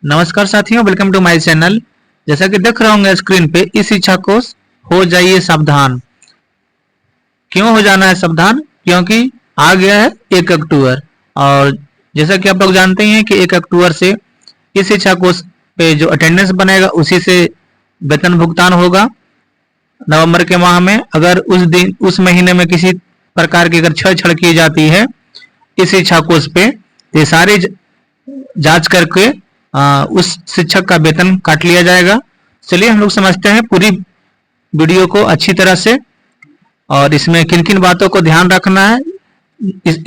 नमस्कार साथियों, welcome to my channel. जैसा कि देख रहे होंगे स्क्रीन पे, इस शिक्षा कोश हो जाइए सावधान। क्यों हो जाना है सावधान? क्योंकि आ गया है 1 अक्टूबर। और जैसा कि आप लोग जानते हैं कि 1 अक्टूबर से इस शिक्षा कोश पे जो अटेंडेंस बनेगा उसी से वेतन भुगतान होगा। नवंबर के माह में अगर उस महीने में किसी प्रकार की अगर छेड़छाड़ की जाती है इस शिक्षा कोश पे, तो ये सारी जांच करके उस शिक्षक का वेतन काट लिया जाएगा। चलिए हम लोग समझते हैं पूरी वीडियो को अच्छी तरह से, और इसमें किन किन बातों को ध्यान रखना है।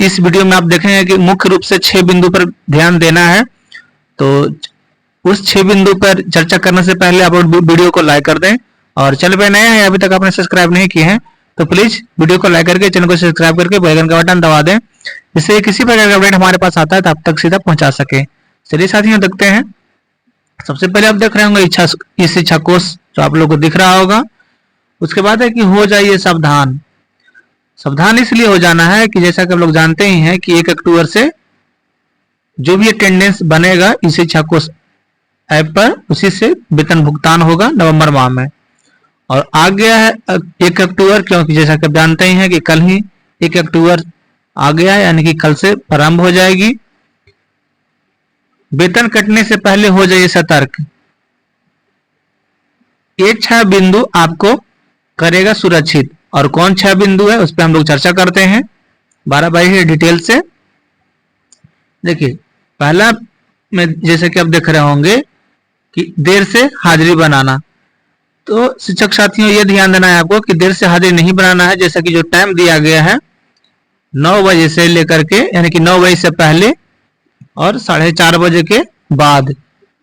इस वीडियो में आप देखेंगे कि मुख्य रूप से 6 बिंदु पर ध्यान देना है। तो उस 6 बिंदु पर चर्चा करने से पहले आप वीडियो को लाइक कर दें, और चैनल पर नए हैं अभी तक आपने सब्सक्राइब नहीं किए हैं तो प्लीज वीडियो को लाइक करके चैनल को सब्सक्राइब करके बेल आइकन का बटन दबा दें, जिससे किसी प्रकार का अपडेट हमारे पास आता है तो आप तक सीधा पहुंचा सके। चलिए साथियों देखते हैं। सबसे पहले आप देख रहे होंगे इस शिक्षा कोश जो आप लोग को दिख रहा होगा। उसके बाद है कि हो जाइए सावधान। सावधान इसलिए हो जाना है कि जैसा कि आप लोग जानते ही हैं कि 1 अक्टूबर से जो भी अटेंडेंस बनेगा इस शिक्षा कोश ऐप पर, उसी से वेतन भुगतान होगा नवंबर माह में। और आ गया है 1 अक्टूबर, क्योंकि जैसा कि आप जानते ही हैं कि कल ही 1 अक्टूबर आ गया है, यानी कि कल से प्रारंभ हो जाएगी। वेतन कटने से पहले हो जाइए सतर्क। ये 6 बिंदु आपको करेगा सुरक्षित। और कौन 6 बिंदु है उस पर हम लोग चर्चा करते हैं 12 बाई डिटेल से। देखिए, पहला में जैसे कि आप देख रहे होंगे कि देर से हाजिरी बनाना। तो शिक्षक साथियों ये ध्यान देना है आपको कि देर से हाजिरी नहीं बनाना है। जैसा कि जो टाइम दिया गया है 9 बजे से लेकर के, यानी कि 9 बजे से पहले और 4:30 बजे के बाद।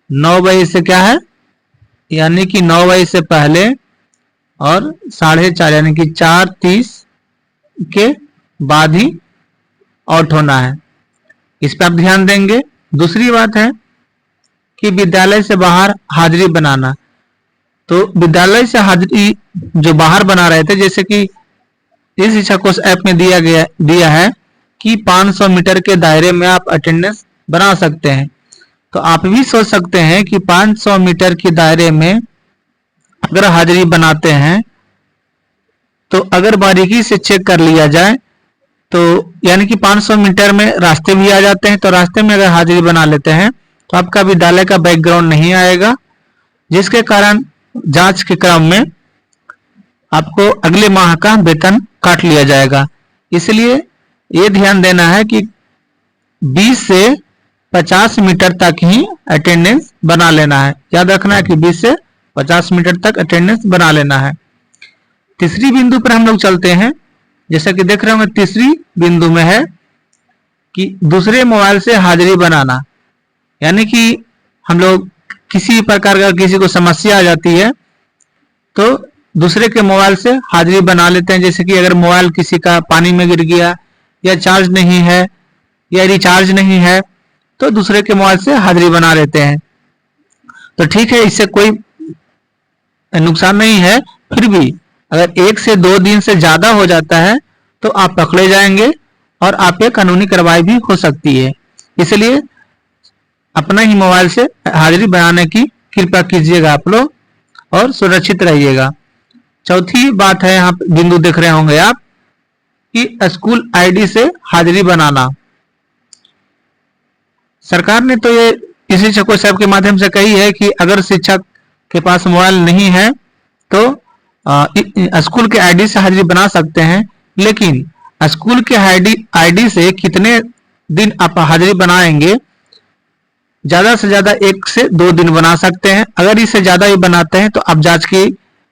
9 बजे से क्या है, यानी कि 9 बजे से पहले और 4:30 यानी कि 4:30 के बाद ही आउट होना है। इस पर आप ध्यान देंगे। दूसरी बात है कि विद्यालय से बाहर हाजिरी बनाना। तो विद्यालय से हाजिरी जो बाहर बना रहे थे, जैसे कि इस शिक्षा कोश ऐप में दिया है कि 500 मीटर के दायरे में आप अटेंडेंस बना सकते हैं। तो आप भी सोच सकते हैं कि 500 मीटर के दायरे में अगर हाजिरी बनाते हैं तो अगर बारीकी से चेक कर लिया जाए तो यानी कि 500 मीटर में रास्ते भी आ जाते हैं। तो रास्ते में अगर हाजिरी बना लेते हैं तो आपका विद्यालय का बैकग्राउंड नहीं आएगा, जिसके कारण जांच के क्रम में आपको अगले माह का वेतन काट लिया जाएगा। इसलिए ये ध्यान देना है कि 20 से 50 मीटर तक ही अटेंडेंस बना लेना है। याद रखना है कि 20 से 50 मीटर तक अटेंडेंस बना लेना है। तीसरी बिंदु पर हम लोग चलते हैं। जैसा कि देख रहे होंगे तीसरी बिंदु में है कि दूसरे मोबाइल से हाजिरी बनाना। यानी कि हम लोग किसी प्रकार का किसी को समस्या आ जाती है तो दूसरे के मोबाइल से हाजिरी बना लेते हैं। जैसे कि अगर मोबाइल किसी का पानी में गिर गया, या चार्ज नहीं है, या रिचार्ज नहीं है, तो दूसरे के मोबाइल से हाजिरी बना लेते हैं। तो ठीक है, इससे कोई नुकसान नहीं है। फिर भी अगर 1 से 2 दिन से ज्यादा हो जाता है तो आप पकड़े जाएंगे और आप पे कानूनी कार्रवाई भी हो सकती है। इसलिए अपना ही मोबाइल से हाजिरी बनाने की कृपा कीजिएगा आप लोग, और सुरक्षित रहिएगा। चौथी बात है, यहाँ बिंदु देख रहे होंगे आप कि स्कूल आईडी से हाजिरी बनाना। सरकार ने तो ये इस शिक्षा कोश ऐप के माध्यम से कही है कि अगर शिक्षक के पास मोबाइल नहीं है तो स्कूल के आईडी से हाजिरी बना सकते हैं। लेकिन स्कूल के आईडी से कितने दिन आप हाजिरी बनाएंगे? ज्यादा से ज्यादा 1 से 2 दिन बना सकते हैं। अगर इससे ज्यादा ही बनाते हैं तो आप जांच के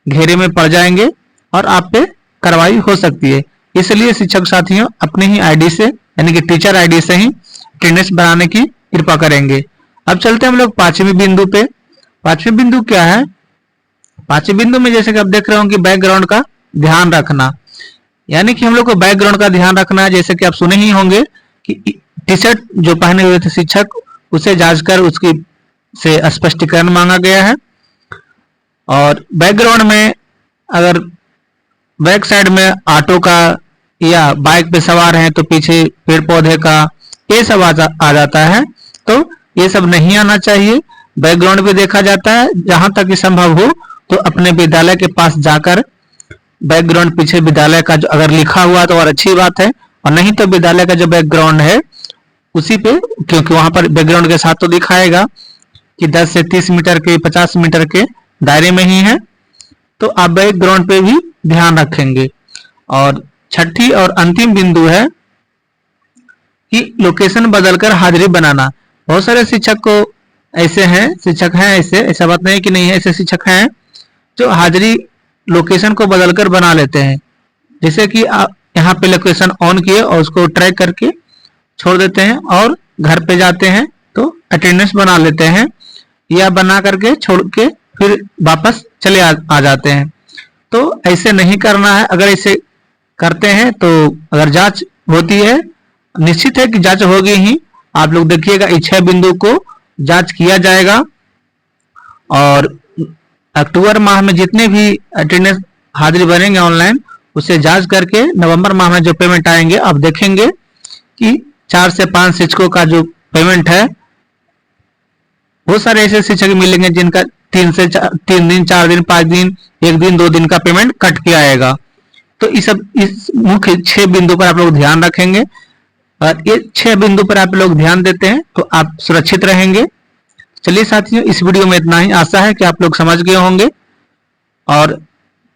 घेरे में पड़ जाएंगे और आप पे कार्रवाई हो सकती है। इसलिए शिक्षक साथियों अपने ही आईडी से, यानी कि टीचर आईडी से ही अटेंडेंस बनाने की कृपा करेंगे। अब चलते हैं हम लोग 5वीं बिंदु पे। 5वीं बिंदु क्या है? 5वीं बिंदु में जैसे कि आप देख रहे हो कि बैकग्राउंड का ध्यान रखना। यानी कि हम लोग को बैकग्राउंड का ध्यान रखना है। जैसे कि आप सुने ही होंगे कि टी शर्ट जो पहने हुए थे शिक्षक, उसे जांच कर उसकी से स्पष्टीकरण मांगा गया है। और बैकग्राउंड में अगर बैक साइड में ऑटो का या बाइक पे सवार हैं तो पीछे पेड़ पौधे का ये सब आ जाता है, तो ये सब नहीं आना चाहिए। बैकग्राउंड भी देखा जाता है। जहां तक संभव हो तो अपने विद्यालय के पास जाकर बैकग्राउंड पीछे विद्यालय का जो अगर लिखा हुआ तो और अच्छी बात है, और नहीं तो विद्यालय का जो बैकग्राउंड है उसी पे, क्योंकि वहां पर बैकग्राउंड के साथ तो दिखाएगा कि 10 से 30 मीटर के 50 मीटर के दायरे में ही है, तो आप बैकग्राउंड पे भी ध्यान रखेंगे। और छठी और अंतिम बिंदु है कि लोकेशन बदलकर हाजिरी बनाना। बहुत सारे शिक्षक को ऐसे हैं, शिक्षक हैं ऐसे, ऐसा बात नहीं कि नहीं है, ऐसे शिक्षक हैं जो हाजिरी लोकेशन को बदलकर बना लेते हैं। जैसे कि आप यहाँ पे लोकेशन ऑन किए और उसको ट्रैक करके छोड़ देते हैं और घर पे जाते हैं तो अटेंडेंस बना लेते हैं, या बना करके छोड़ के फिर वापस चले आ जाते हैं। तो ऐसे नहीं करना है। अगर ऐसे करते हैं तो अगर जांच होती है, निश्चित है कि जांच होगी ही। आप लोग देखिएगा इस 6 बिंदु को जांच किया जाएगा, और अक्टूबर माह में जितने भी अटेंडेंस हाजिरी बनेंगे ऑनलाइन, उसे जांच करके नवंबर माह में जो पेमेंट आएंगे, आप देखेंगे कि 4 से 5 शिक्षकों का जो पेमेंट है, बहुत सारे ऐसे शिक्षक मिलेंगे जिनका 3 दिन 4 दिन 5 दिन 1 दिन 2 दिन का पेमेंट कट के आएगा। तो इस मुख्य 6 बिंदु पर आप लोग ध्यान रखेंगे, और ये 6 बिंदु पर आप लोग ध्यान देते हैं तो आप सुरक्षित रहेंगे। चलिए साथियों, इस वीडियो में इतना ही। आशा है कि आप लोग समझ गए होंगे, और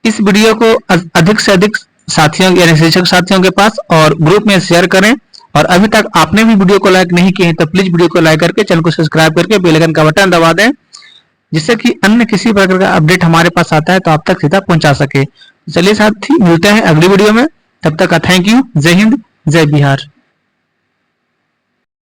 इस वीडियो को अधिक से अधिक साथियों यानी शिक्षक साथियों के पास और ग्रुप में शेयर करें। और अभी तक आपने भी वीडियो को लाइक नहीं किए हैं तो प्लीज वीडियो को लाइक करके चैनल को सब्सक्राइब करके बेल आइकन का बटन दबा दें, जिससे कि अन्य किसी प्रकार का अपडेट हमारे पास आता है तो आप तक सीधा पहुंचा सके। चलिए साथी, मिलते हैं अगली वीडियो में। तब तक थैंक यू। जय हिंद, जय बिहार।